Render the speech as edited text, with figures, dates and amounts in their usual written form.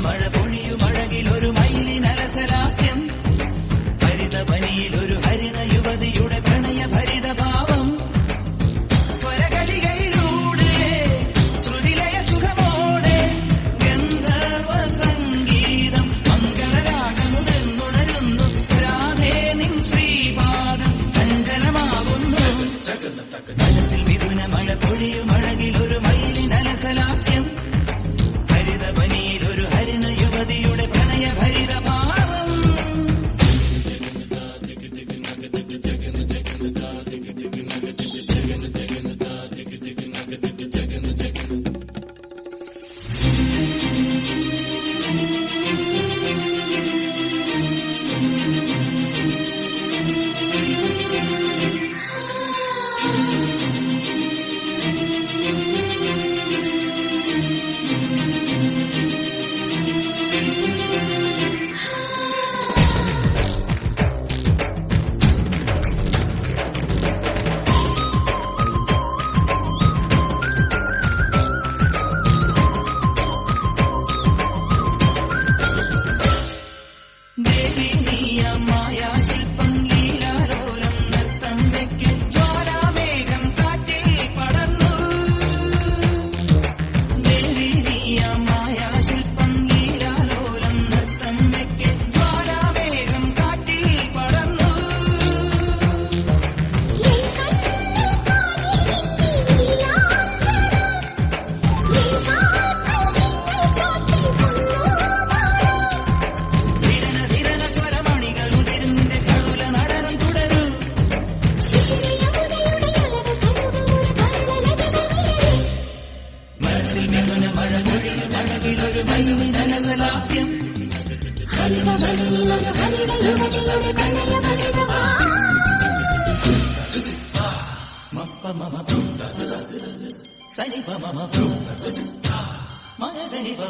മഴ പൊഴിയും അഴകിലൊരു മയിലിനരസലാസ്യം, ഹരിതവനിയിലൊരു ഹരിണ യുവതിയുടെ പ്രണയഭരിത ഭാവം, സ്വരകളികയിലൂടെ ശ്രുതിലയ സുഖമോടെ ഗന്ധർവ സംഗീതം മംഗളരാഗമുണരുന്നു. രാധേ നിൻ ശ്രീപാദം ചഞ്ചലമാകുന്നു. മനസ്സിൽ മിഥുന മഴ പൊഴിയും അഴകിലൊരു മയിലിനരസലാസ്യം, ഹരിതവനിയിലൊരു ഹരിണ യുവതിയുടെ പ്രണയഭരിത ഭാവം. ദേവി നീയ മായാശില്പം ലീലാലോലം നൃത്തം വെക്കും ജ്വാലാമേഘം കാറ്റിൽ പടർന്നു. ദേവി നീയ മായാശില്പം ലീലാലോലം നൃത്തം വെക്കും ജ്വാലാമേഘം കാറ്റിൽ പടർന്നു. ധിരന സ്വരമണികളുതിരുന്നിന്റെ ചടുല നടനം തുടരും. മനസ്സിൽ മിഥുന മഴ പൊഴിയും അഴകിലൊരു മയിലിനരസലാസ്യം, ഹരിതവനിയിലൊരു ഹരിണ യുവതിയുടെ പ്രണയഭരിത ഭാവം. മപ്പ മമ സനിപ മമ മഗ സനിപ